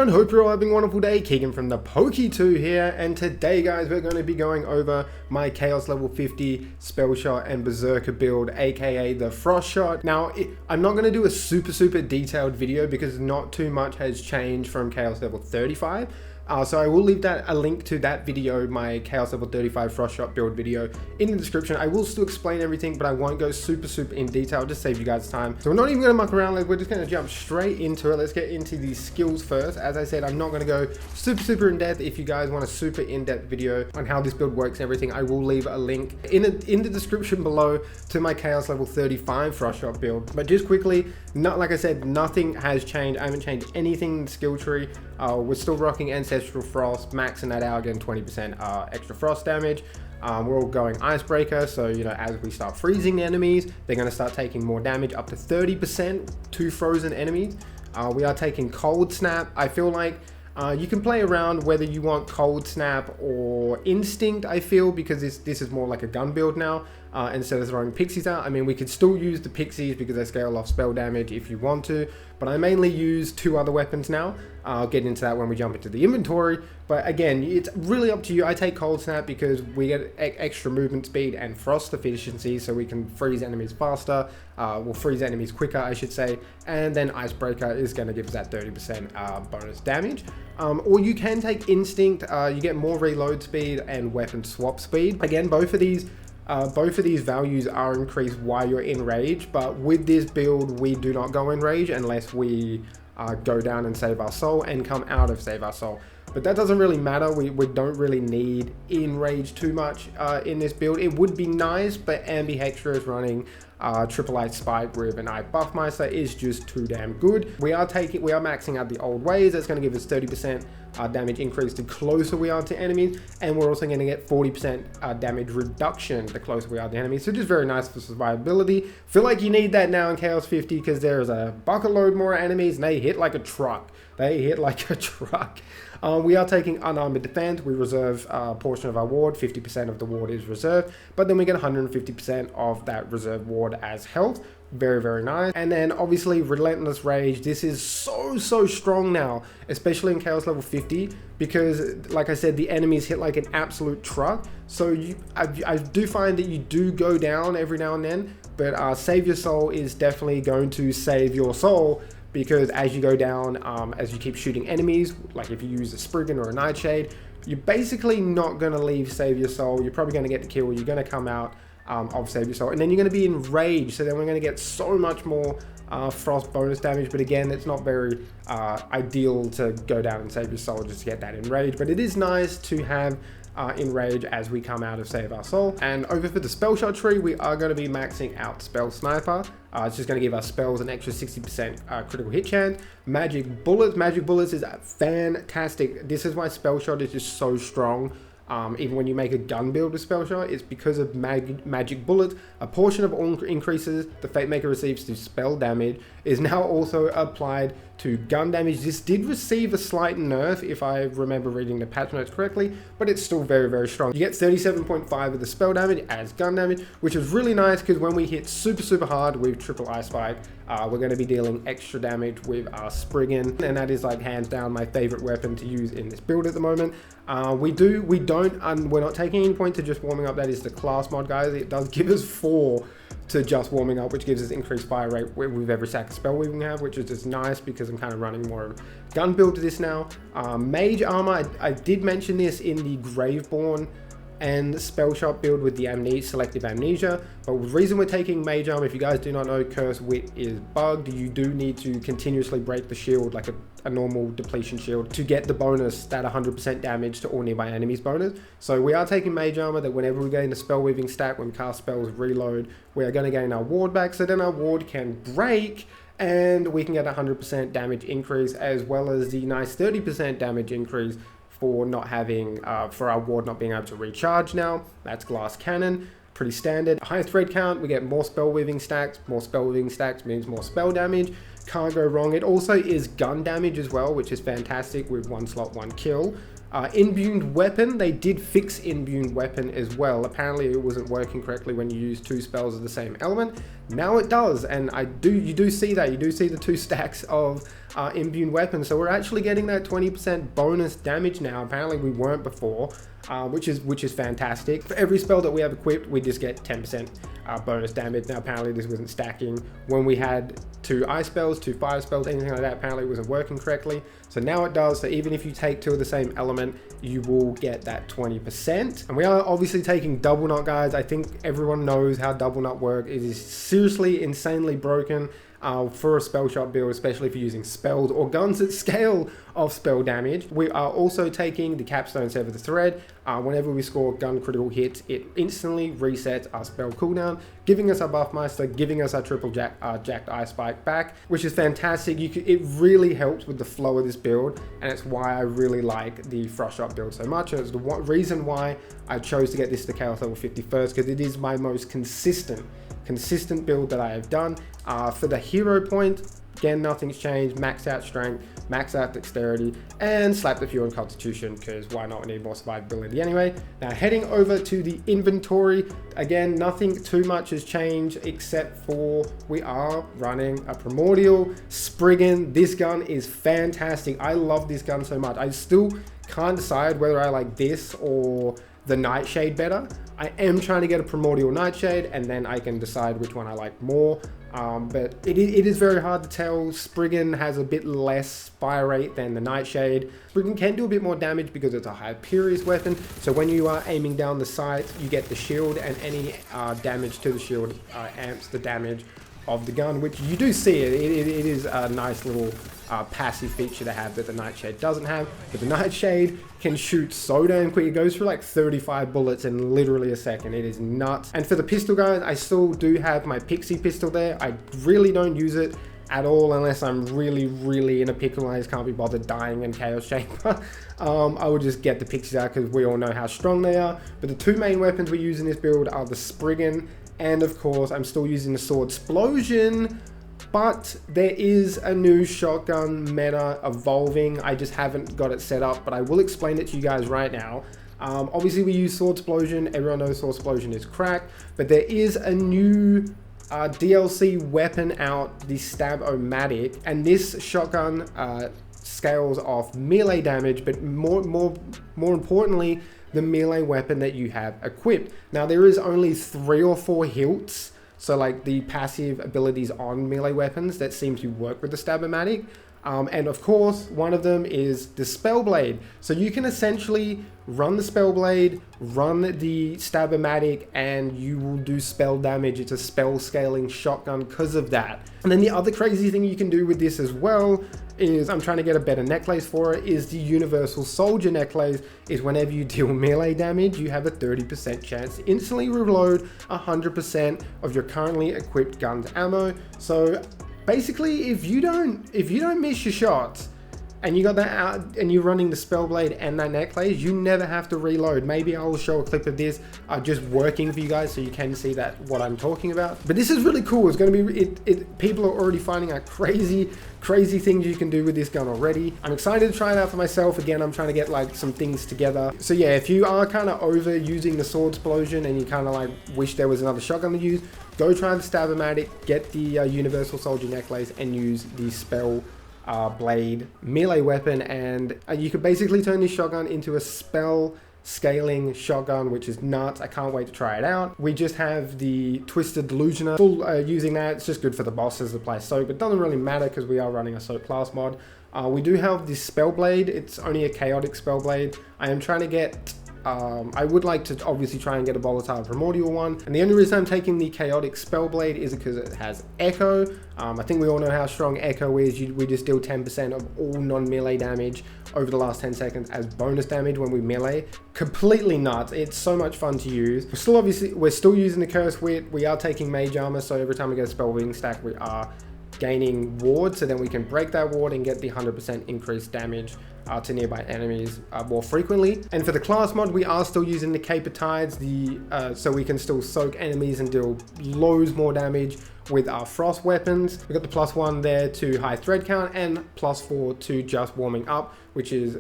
everyone, hope you're all having a wonderful day. Keegan from the Poke2 here, and today guys we're going to be going over my Chaos level 50 Spellshot and Brr-Zerker build, aka the FrostShot. Now I'm not going to do a super detailed video because not too much has changed from Chaos level 35. So I will leave a link to that video, my Chaos level 35 FrostShot build video, in the description. I will still explain everything, but I won't go super in detail, just save you guys time. So we're not even going to muck around, we're just going to jump straight into it. Let's get into the skills first. As I said, I'm not going to go super in depth. If you guys want a super in-depth video on how this build works and everything, I will leave a link in the description below to my Chaos level 35 FrostShot build. But just quickly, like I said, nothing has changed. I haven't changed anything in the skill tree. We're still rocking Ancestral Frost, maxing that out, getting 20% extra frost damage. We're all going Icebreaker, so you know, as we start freezing the enemies, they're going to start taking more damage, up to 30% to frozen enemies. We are taking Cold Snap. I feel like you can play around whether you want Cold Snap or Instinct, I feel, because this is more like a gun build now. Instead of throwing pixies out, I mean, we could still use the pixies because they scale off spell damage if you want to, but I mainly use two other weapons now. I'll get into that when we jump into the inventory, but again, it's really up to you. I take Cold Snap because we get extra movement speed and frost efficiency, so we can freeze enemies faster. We'll freeze enemies quicker, I should say, and then Icebreaker is going to give us that 30% bonus damage. Or you can take Instinct. You get more reload speed and weapon swap speed. Again, both of these values are increased while you're in rage, but with this build we do not go in rage unless we go down and save our soul and come out of save our soul. But that doesn't really matter. We don't really need in rage too much in this build. It would be nice, but Ambihextra is running Triple Ice Spike with an Eye Buffmeister is just too damn good. We are maxing out the old ways. That's going to give us 30% damage increase the closer we are to enemies, and we're also going to get 40% damage reduction the closer we are to enemies. So just very nice for survivability. Feel like you need that now in Chaos 50 because there's a bucket load more enemies and they hit like a truck. We are taking Unarmored Defense. We reserve a portion of our ward. 50% of the ward is reserved, but then we get 150% of that reserve ward as health. Very nice. And then obviously Relentless Rage. This is so strong now, especially in Chaos level 50, because like I said, the enemies hit like an absolute truck. So I do find that you do go down every now and then, but Save Your Soul is definitely going to save your soul, because as you go down, as you keep shooting enemies, like if you use a Spriggan or a Nightshade, you're basically not going to leave Save Your Soul. You're probably going to get the kill. You're going to come out of Save Your Soul, and then you're going to be in rage, so then we're going to get so much more frost bonus damage. But again, it's not very ideal to go down and Save Your Soul just to get that in rage, but it is nice to have in rage as we come out of Save Our Soul. And over for the Spellshot tree, we are going to be maxing out Spell Sniper. It's just going to give our spells an extra 60% critical hit chance. Magic Bullets is fantastic. This is why Spellshot is just so strong. Even when you make a gun build with Spellshot, it's because of Magic Bullets. A portion of all increases the Fate Maker receives to spell damage is now also applied to gun damage. This did receive a slight nerf, if I remember reading the patch notes correctly, but it's still very strong. You get 37.5 of the spell damage as gun damage, which is really nice because when we hit super hard with Triple Ice Spike, we're going to be dealing extra damage with our Spriggan, and that is like hands down my favorite weapon to use in this build at the moment. We're not taking any point to just warming up. That is the class mod, guys. It does give us 4 to just warming up, which gives us increased fire rate with every stack of spell weaving we have, which is just nice because I'm kind of running more of a gun build to this now. Mage armor, I did mention this in the Graveborn and Spellshot build with the selective amnesia, but the reason we're taking mage armor, if you guys do not know, Curse Wit is bugged. You do need to continuously break the shield like a normal depletion shield to get the bonus, that 100% damage to all nearby enemies bonus. So we are taking mage armor, that whenever we gain a spell weaving stack, when we cast spells reload, we are going to gain our ward back, so then our ward can break and we can get 100% damage increase, as well as the nice 30% damage increase for not having for our ward not being able to recharge now. That's Glass Cannon, pretty standard. Highest raid count, we get more spell weaving stacks. More spell weaving stacks means more spell damage. Can't go wrong. It also is gun damage as well, which is fantastic with 1 slot 1 kill. Imbued weapon, they did fix imbued weapon as well. Apparently it wasn't working correctly when you use 2 spells of the same element. Now it does, and you do see that. You do see the 2 stacks of imbued weapon. So we're actually getting that 20% bonus damage now. Apparently we weren't before, which is fantastic. For every spell that we have equipped, we just get 10% bonus damage. Now apparently this wasn't stacking when we had 2 ice spells, 2 fire spells, anything like that. Apparently it wasn't working correctly. So now it does. So even if you take 2 of the same element, you will get that 20%. And we are obviously taking double knot, guys. I think everyone knows how double knot works. It is seriously insanely broken for a Spellshot build, especially if you're using spells or guns at scale of spell damage. We are also taking the Capstone Sever the Thread. Whenever we score gun critical hits, it instantly resets our spell cooldown, giving us our Buffmeister, giving us our triple jacked Ice Spike back, which is fantastic. It really helps with the flow of this build, and it's why I really like the FrostShot build so much. And it's the reason why I chose to get this to Chaos Level 50 first, because it is my most consistent build that I have done. For the hero point, again, nothing's changed. Max out strength, max out dexterity, and slap the few on constitution, because why not? We need more survivability anyway. Now heading over to the inventory, again, nothing too much has changed except for we are running a Primordial Spriggan. This gun is fantastic. I love this gun so much. I still can't decide whether I like this or the Nightshade better. I am trying to get a Primordial Nightshade, and then I can decide which one I like more. But it is very hard to tell. Spriggan has a bit less fire rate than the Nightshade. Spriggan can do a bit more damage because it's a Hyperius weapon. So when you are aiming down the sights, you get the shield, and any damage to the shield amps the damage of the gun, which you do see. It is a nice little passive feature to have that the Nightshade doesn't have. But the Nightshade can shoot so damn quick. It goes through like 35 bullets in literally a second. It is nuts. And for the pistol, guys, I still do have my Pixie pistol there. I really don't use it at all unless I'm really in a pickle and I just can't be bothered dying in Chaos Chamber. I will just get the Pixies out because we all know how strong they are. But the 2 main weapons we use in this build are the Spriggan, and of course I'm still using the Sword Explosion. But there is a new shotgun meta evolving. I just haven't got it set up, but I will explain it to you guys right now. Obviously we use Sword Explosion. Everyone knows Sword Explosion is cracked, but there is a new DLC weapon out, the Stab-O-Matic, and this shotgun scales off melee damage, but more importantly, the melee weapon that you have equipped. Now there is only 3 or 4 hilts, so like the passive abilities on melee weapons that seem to work with the Stab-O-Matic. And of course, one of them is the Spellblade. So you can essentially run the Spellblade, run the Stab-O-Matic, and you will do spell damage. It's a spell scaling shotgun because of that. And then the other crazy thing you can do with this as well is, I'm trying to get a better necklace for it, is the Universal Soldier necklace. Is whenever you deal melee damage, you have a 30% chance to instantly reload 100% of your currently equipped gun's ammo. So basically, if you don't miss your shots and you got that out and you're running the Spellblade and that necklace, you never have to reload. Maybe I'll show a clip of this just working for you guys so you can see that what I'm talking about. But this is really cool. It's going to be people are already finding out crazy things you can do with this gun already. I'm excited to try it out for myself. Again, I'm trying to get like some things together. So yeah, if you are kind of over using the Sword Explosion and you kind of like wish there was another shotgun to use, go try the Stab-O-Matic, get the Universal Soldier necklace, and use the Spell Blade melee weapon, and you could basically turn this shotgun into a spell scaling shotgun, which is nuts. I can't wait to try it out. We just have the Twisted Delusioner. Still using that. It's just good for the bosses to play Soak, but it doesn't really matter because we are running a Soak class mod. We do have this Spellblade. It's only a chaotic Spellblade. I am trying to get I would like to obviously try and get a volatile Primordial one, and the only reason I'm taking the chaotic Spellblade is because it has Echo. I think we all know how strong Echo is. We just deal 10% of all non-melee damage over the last 10 seconds as bonus damage when we melee. Completely nuts. It's so much fun to use. We're still using the Curse Wit. We are taking Mage Armor, so every time we get a Spell Wing stack, we are gaining ward, so then we can break that ward and get the 100% increased damage to nearby enemies more frequently. And for the class mod, we are still using the Caper Tides, so we can still soak enemies and deal loads more damage with our frost weapons. We've got the +1 there to high thread count and +4 to just warming up, which is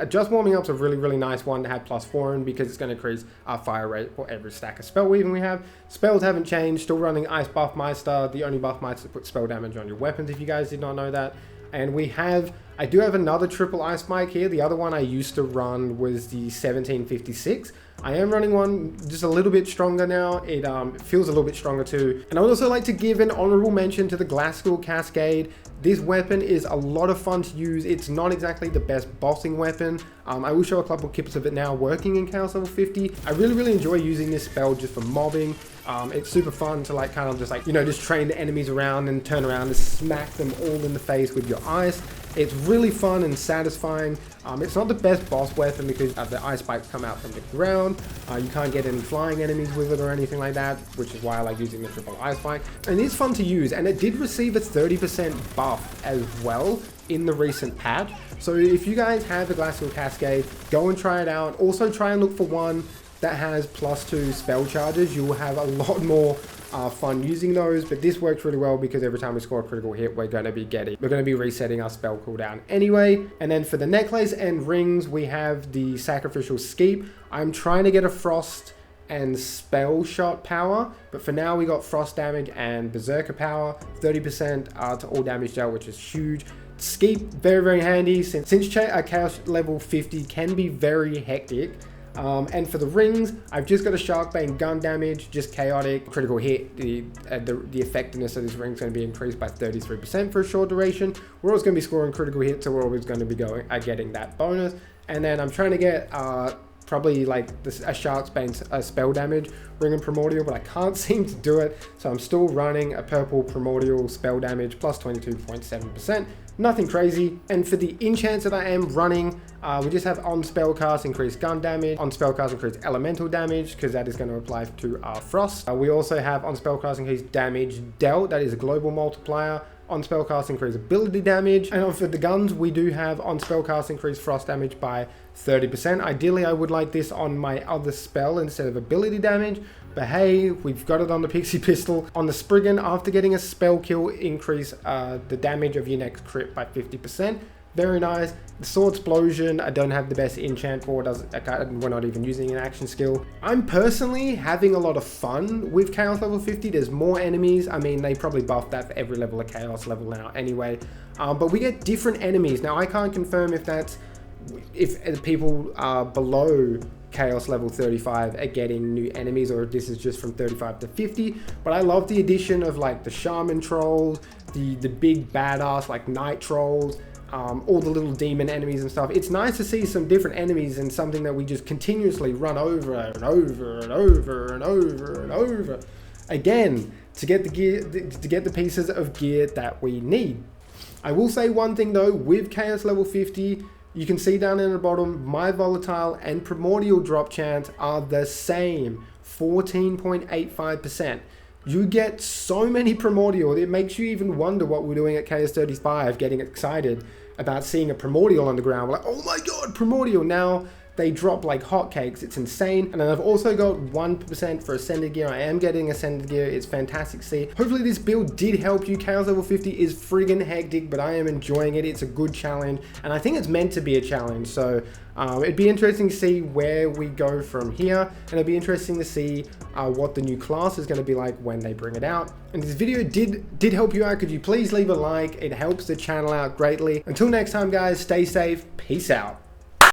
just warming up's a really nice one to have +4 in, because it's going to increase our fire rate for every stack of spell weaving we have. Spells haven't changed, still running Ice Buff Meister, the only buff Meister to put spell damage on your weapons, if you guys did not know that. And I do have another triple ice spike here. The other one I used to run was the 1756. I am running one just a little bit stronger now. It feels a little bit stronger too. And I would also like to give an honorable mention to the Glasskull Cascade. This weapon is a lot of fun to use. It's not exactly the best bossing weapon. I will show a couple clips of it now working in Chaos Level 50. I really enjoy using this spell just for mobbing. It's super fun to like kind of just like, you know, just train the enemies around and turn around and smack them all in the face with your ice. It's really fun and satisfying. It's not the best boss weapon because the ice spikes come out from the ground. You can't get any flying enemies with it or anything like that, which is why I like using the triple ice spike. And it's fun to use, and it did receive a 30% buff as well in the recent patch. So if you guys have the Glasskull Cascade, go and try it out. Also try and look for one that has +2 spell charges. You will have a lot more fun using those, but this works really well because every time we score a critical hit, we're going to be resetting our spell cooldown anyway. And then for the necklace and rings, we have the Sacrificial Skeep. I'm trying to get a frost and Spellshot power, but for now we got frost damage and Brr-Zerker power, 30% to all damage dealt, which is huge. Skeep, very handy since Chaos Level 50 can be very hectic. And for the rings, I've just got a Sharkbane gun damage, just chaotic, critical hit. The effectiveness of this ring is going to be increased by 33% for a short duration. We're always going to be scoring critical hits, so we're always going to be getting that bonus. And then I'm trying to get probably like a Sharkbane spell damage ring and Primordial, but I can't seem to do it, so I'm still running a purple Primordial spell damage plus 22.7%. Nothing crazy. And for the enchants that I am running, we just have on spellcast increased gun damage, on spellcast increased elemental damage, because that is going to apply to our frost. We also have on spellcast increased damage dealt, that is a global multiplier. On spellcast increased ability damage, and for the guns we do have on spellcast increased frost damage by 30%. Ideally I would like this on my other spell instead of ability damage, but hey, we've got it on the Pixie Pistol. On the Spriggan, after getting a spell kill, increase the damage of your next crit by 50%. Very nice. The Sword Explosion, I don't have the best enchant for. We're not even using an action skill. I'm personally having a lot of fun with Chaos Level 50. There's more enemies. I mean, they probably buffed that for every level of Chaos level now anyway. But we get different enemies. Now, I can't confirm if people below Chaos Level 35 are getting new enemies, or if this is just from 35 to 50. But I love the addition of like the Shaman Trolls, the big badass like Night Trolls, all the little demon enemies and stuff. It's nice to see some different enemies and something that we just continuously run over and over and over and over and over again to get the gear, to get the pieces of gear that we need. I will say one thing though, with Chaos Level 50, you can see down in the bottom, my volatile and primordial drop chance are the same, 14.85%. You get so many primordial, it makes you even wonder what we're doing at Chaos 35, getting excited about seeing a primordial on the ground. We're like, oh my god, primordial. Now they drop like hotcakes. It's insane. And then I've also got 1% for Ascended Gear. I am getting Ascended Gear. It's fantastic to see. Hopefully this build did help you. Chaos Level 50 is friggin' hectic, but I am enjoying it. It's a good challenge, and I think it's meant to be a challenge. So it'd be interesting to see where we go from here, and it'd be interesting to see what the new class is going to be like when they bring it out. And this video did help you out. Could you please leave a like? It helps the channel out greatly. Until next time, guys, stay safe. Peace out.